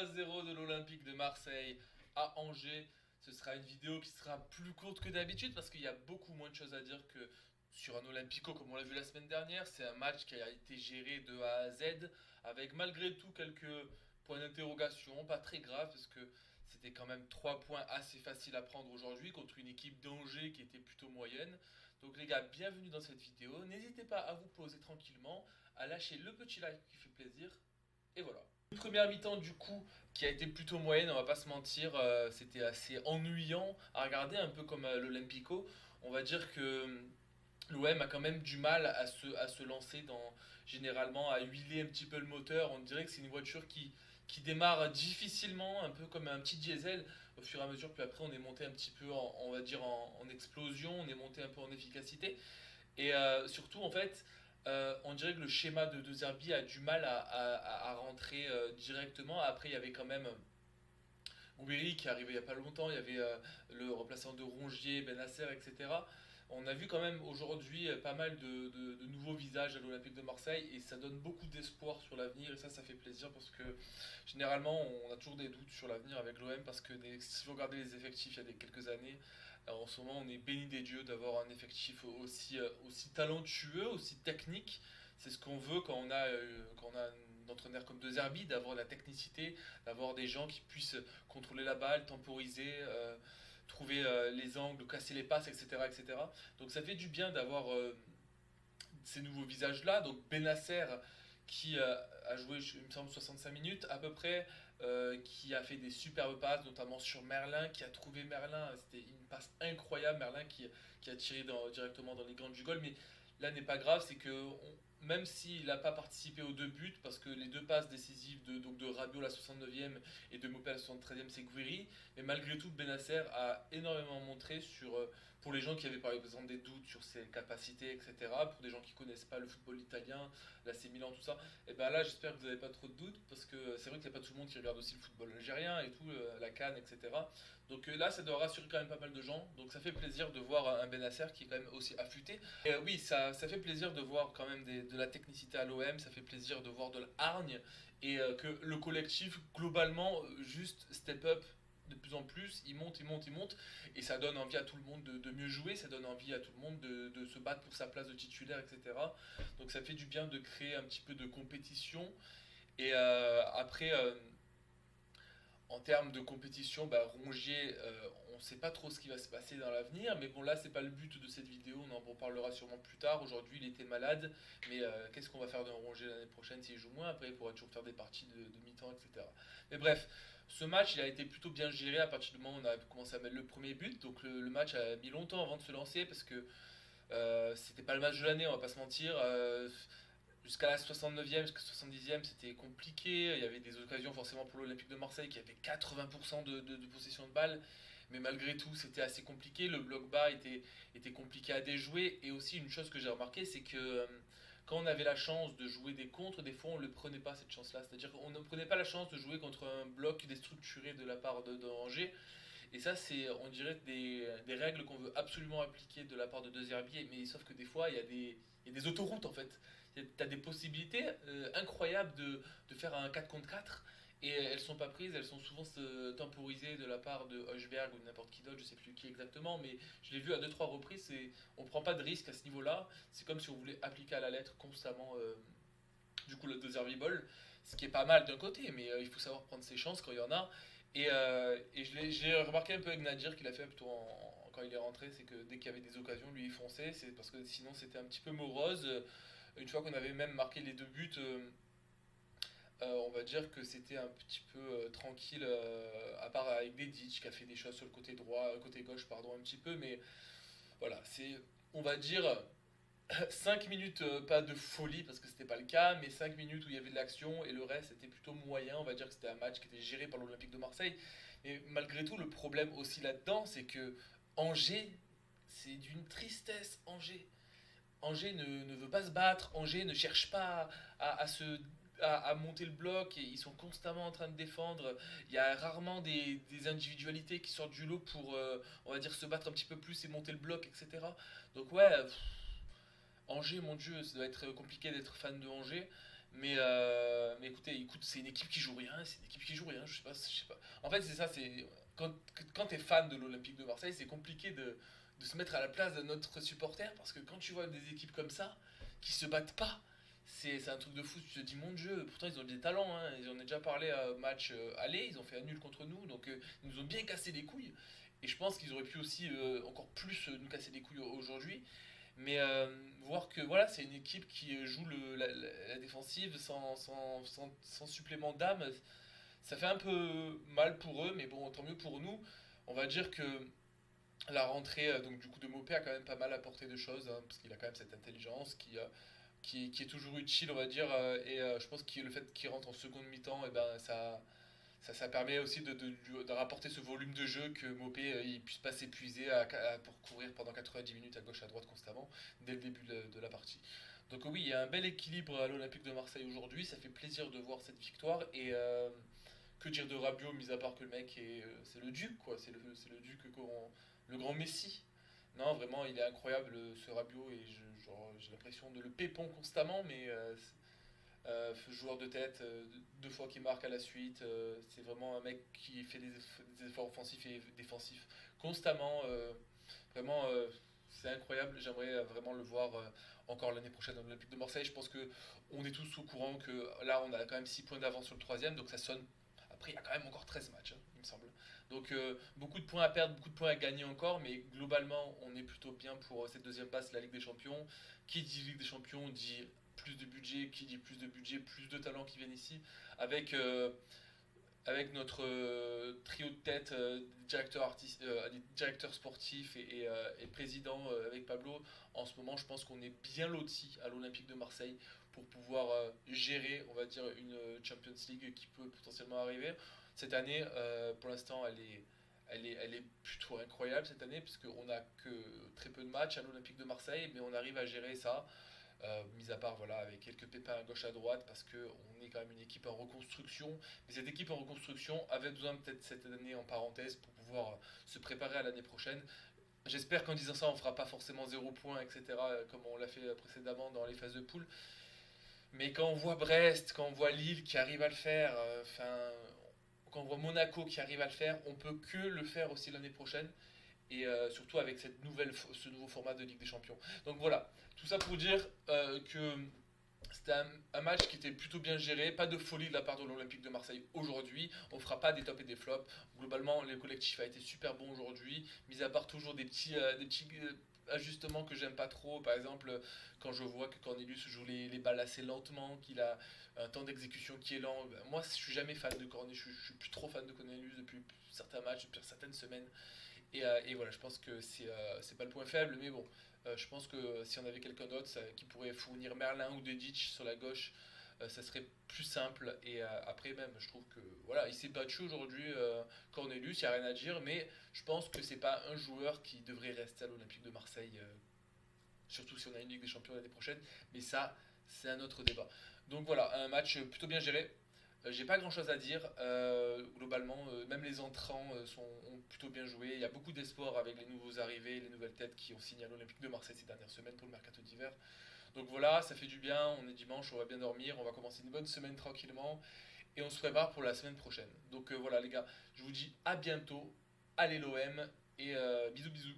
3-0 de l'Olympique de Marseille à Angers. Ce sera une vidéo qui sera plus courte que d'habitude parce qu'il y a beaucoup moins de choses à dire que sur un Olympico comme on l'a vu la semaine dernière. C'est un match qui a été géré de A à Z avec malgré tout quelques points d'interrogation, pas très graves parce que c'était quand même 3 points assez faciles à prendre aujourd'hui contre une équipe d'Angers qui était plutôt moyenne. Donc les gars, bienvenue dans cette vidéo. N'hésitez pas à vous poser tranquillement, à lâcher le petit like qui fait plaisir. Et voilà. Une première mi-temps du coup qui a été plutôt moyenne, on va pas se mentir, c'était assez ennuyant à regarder, un peu comme l'Olympico. On va dire que l'OM a quand même du mal à se lancer dans, généralement, à huiler un petit peu le moteur. On dirait que c'est une voiture qui démarre difficilement, un peu comme un petit diesel au fur et à mesure. Puis après, on est monté un petit peu, on va dire, en explosion, on est monté un peu en efficacité. Et surtout, en fait, on dirait que le schéma de Zerbi a du mal à rentrer directement. Après, il y avait quand même Gouiri qui est arrivé il n'y a pas longtemps, il y avait le remplaçant de Rongier, Benasser, etc. On a vu quand même aujourd'hui pas mal de nouveaux visages à l'Olympique de Marseille et ça donne beaucoup d'espoir sur l'avenir et ça fait plaisir parce que généralement on a toujours des doutes sur l'avenir avec l'OM parce que si vous regardez les effectifs il y a quelques années, en ce moment on est béni des dieux d'avoir un effectif aussi talentueux, aussi technique. C'est ce qu'on veut quand on a un entraîneur comme De Zerbi, d'avoir la technicité, d'avoir des gens qui puissent contrôler la balle, temporiser, trouver les angles, casser les passes, etc., etc. Donc ça fait du bien d'avoir ces nouveaux visages-là. Donc Benasser qui a joué, il me semble, 65 minutes à peu près, qui a fait des superbes passes, notamment sur Merlin, qui a trouvé Merlin, c'était une passe incroyable, Merlin qui a tiré directement dans les grands du goal, mais là n'est pas grave, c'est que même s'il n'a pas participé aux deux buts, parce que les deux passes décisives donc de Rabiot à la 69e et de Mopé à la 73e, c'est Gouiri, mais malgré tout, Benasser a énormément montré pour les gens qui avaient par exemple des doutes sur ses capacités, etc., pour des gens qui connaissent pas le football italien, l'AC Milan, tout ça, et ben là j'espère que vous n'avez pas trop de doutes, parce que c'est vrai qu'il n'y a pas tout le monde qui regarde aussi le football algérien et tout, la CAN, etc. Donc là ça doit rassurer quand même pas mal de gens, donc ça fait plaisir de voir un Benasser qui est quand même aussi affûté. Et oui, ça fait plaisir de voir quand même de la technicité à l'OM, ça fait plaisir de voir de la hargne, et que le collectif globalement juste step up de plus en plus, il monte, il monte, il monte, et ça donne envie à tout le monde de mieux jouer, ça donne envie à tout le monde de se battre pour sa place de titulaire, etc. Donc ça fait du bien de créer un petit peu de compétition. Et après, en termes de compétition, bah, Rongier, on ne sait pas trop ce qui va se passer dans l'avenir, mais bon là c'est pas le but de cette vidéo, on en reparlera sûrement plus tard. Aujourd'hui il était malade, mais qu'est-ce qu'on va faire de Rongier l'année prochaine s'il joue moins? Après il pourra toujours faire des parties de mi-temps, etc. Mais bref, ce match il a été plutôt bien géré à partir du moment où on a commencé à mettre le premier but, donc le match a mis longtemps avant de se lancer parce que c'était pas le match de l'année, on va pas se mentir. Jusqu'à la 69e, jusqu'à la 70e, c'était compliqué. Il y avait des occasions forcément pour l'Olympique de Marseille qui avait 80% de possession de balle. Mais malgré tout, c'était assez compliqué. Le bloc bas était compliqué à déjouer. Et aussi, une chose que j'ai remarqué, c'est que quand on avait la chance de jouer des contres, des fois on ne le prenait pas cette chance-là. C'est-à-dire qu'on ne prenait pas la chance de jouer contre un bloc déstructuré de la part de Angers. Et ça, c'est, on dirait, des règles qu'on veut absolument appliquer de la part de deux herbiers, mais sauf que des fois, il y a des autoroutes en fait. Tu as des possibilités incroyables de faire un 4 contre 4 et elles sont pas prises, elles sont souvent temporisées de la part de Hochberg ou de n'importe qui d'autre, je sais plus qui exactement, mais je l'ai vu à deux trois reprises, et on prend pas de risque à ce niveau-là. C'est comme si on voulait appliquer à la lettre constamment du coup le Dozer Ball, ce qui est pas mal d'un côté, mais il faut savoir prendre ses chances quand il y en a. Et j'ai remarqué un peu avec Nadir qu'il a fait plutôt quand il est rentré, c'est que dès qu'il y avait des occasions, lui il fonçait, c'est parce que sinon c'était un petit peu morose. Une fois qu'on avait même marqué les deux buts, on va dire que c'était un petit peu tranquille, à part avec Dedic qui a fait des choses sur le côté droit, côté gauche, pardon, un petit peu, mais voilà, c'est, on va dire, 5 minutes, pas de folie parce que c'était pas le cas, mais 5 minutes où il y avait de l'action et le reste était plutôt moyen. On va dire que c'était un match qui était géré par l'Olympique de Marseille. Et malgré tout, le problème aussi là-dedans, c'est que Angers, c'est d'une tristesse. Angers ne veut pas se battre, Angers ne cherche pas à se à monter le bloc et ils sont constamment en train de défendre. Il y a rarement des individualités qui sortent du lot pour, on va dire, se battre un petit peu plus et monter le bloc, etc. Donc ouais, Angers, mon dieu, ça doit être compliqué d'être fan de Angers. Mais écoutez, écoute, c'est une équipe qui joue rien, c'est une équipe qui joue rien, je sais pas. En fait, c'est ça, c'est quand t'es fan de l'Olympique de Marseille, c'est compliqué de se mettre à la place de notre supporter parce que quand tu vois des équipes comme ça qui se battent pas, c'est un truc de fou. Tu te dis, mon Dieu, pourtant ils ont des talents, hein. Ils en ont déjà parlé à match aller, ils ont fait un nul contre nous, donc ils nous ont bien cassé les couilles. Et je pense qu'ils auraient pu aussi encore plus nous casser les couilles aujourd'hui. Mais voir que voilà, c'est une équipe qui joue la défensive sans supplément d'âme, ça fait un peu mal pour eux, mais bon, tant mieux pour nous. On va dire que la rentrée donc du coup de Mopé a quand même pas mal apporté de choses, hein, parce qu'il a quand même cette intelligence qui est toujours utile, on va dire, et je pense que le fait qu'il rentre en seconde mi-temps, et ben ça permet aussi de rapporter ce volume de jeu que Mopé il puisse pas s'épuiser pour courir pendant 90 minutes à gauche à droite constamment dès le début de la partie. Donc oui, il y a un bel équilibre à l'Olympique de Marseille aujourd'hui, ça fait plaisir de voir cette victoire et que dire de Rabiot, mis à part que le mec c'est le duc quoi, c'est le duc, le grand Messi. Non, vraiment, il est incroyable ce Rabiot et j'ai l'impression de le pépon constamment, mais joueur de tête, deux fois qu'il marque à la suite. C'est vraiment un mec qui fait des efforts offensifs et défensifs constamment. Vraiment, c'est incroyable. J'aimerais vraiment le voir encore l'année prochaine dans l'Olympique de Marseille. Je pense que on est tous au courant que là, on a quand même 6 points d'avance sur le troisième, donc ça sonne. Après, il y a quand même encore 13 matchs, hein, il me semble. Donc, beaucoup de points à perdre, beaucoup de points à gagner encore, mais globalement, on est plutôt bien pour cette deuxième place, la Ligue des Champions. Qui dit Ligue des Champions dit plus de budget, qui dit plus de budget, plus de talents qui viennent ici, avec, avec notre trio de tête, directeur sportif et président avec Pablo, en ce moment je pense qu'on est bien loti à l'Olympique de Marseille pour pouvoir gérer, on va dire, une Champions League qui peut potentiellement arriver. Cette année, pour l'instant, elle est plutôt incroyable cette année, puisqu'on n'a que très peu de matchs à l'Olympique de Marseille, mais on arrive à gérer ça. Mis à part voilà, avec quelques pépins à gauche à droite parce qu'on est quand même une équipe en reconstruction, mais cette équipe en reconstruction avait besoin peut-être cette année en parenthèse pour pouvoir se préparer à l'année prochaine. J'espère qu'en disant ça on fera pas forcément 0 points etc comme on l'a fait précédemment dans les phases de poule, mais quand on voit Brest, quand on voit Lille qui arrive à le faire, quand on voit Monaco qui arrive à le faire, on peut que le faire aussi l'année prochaine et surtout avec ce nouveau format de Ligue des Champions. Donc voilà, tout ça pour dire que c'était un match qui était plutôt bien géré, pas de folie de la part de l'Olympique de Marseille aujourd'hui, on ne fera pas des tops et des flops. Globalement, le collectif a été super bon aujourd'hui, mis à part toujours des petits ajustements que j'aime pas trop. Par exemple, quand je vois que Cornelius joue les balles assez lentement, qu'il a un temps d'exécution qui est lent. Ben, moi, je suis jamais fan de Cornelius, je suis plus trop fan de Cornelius depuis certains matchs, depuis certaines semaines. Et voilà, je pense que c'est pas le point faible, mais bon, je pense que si on avait quelqu'un d'autre qui pourrait fournir Merlin ou Dedic sur la gauche, ça serait plus simple. Et après même, je trouve que voilà, il s'est battu aujourd'hui, Cornelius, il n'y a rien à dire, mais je pense que c'est pas un joueur qui devrait rester à l'Olympique de Marseille, surtout si on a une Ligue des Champions l'année prochaine. Mais ça, c'est un autre débat. Donc voilà, un match plutôt bien géré. J'ai pas grand chose à dire. Globalement, même les entrants ont plutôt bien joué. Il y a beaucoup d'espoir avec les nouveaux arrivés, les nouvelles têtes qui ont signé à l'Olympique de Marseille ces dernières semaines pour le mercato d'hiver. Donc voilà, ça fait du bien. On est dimanche, on va bien dormir. On va commencer une bonne semaine tranquillement. Et on se prépare pour la semaine prochaine. Donc voilà, les gars, je vous dis à bientôt. Allez l'OM. Et bisous bisous.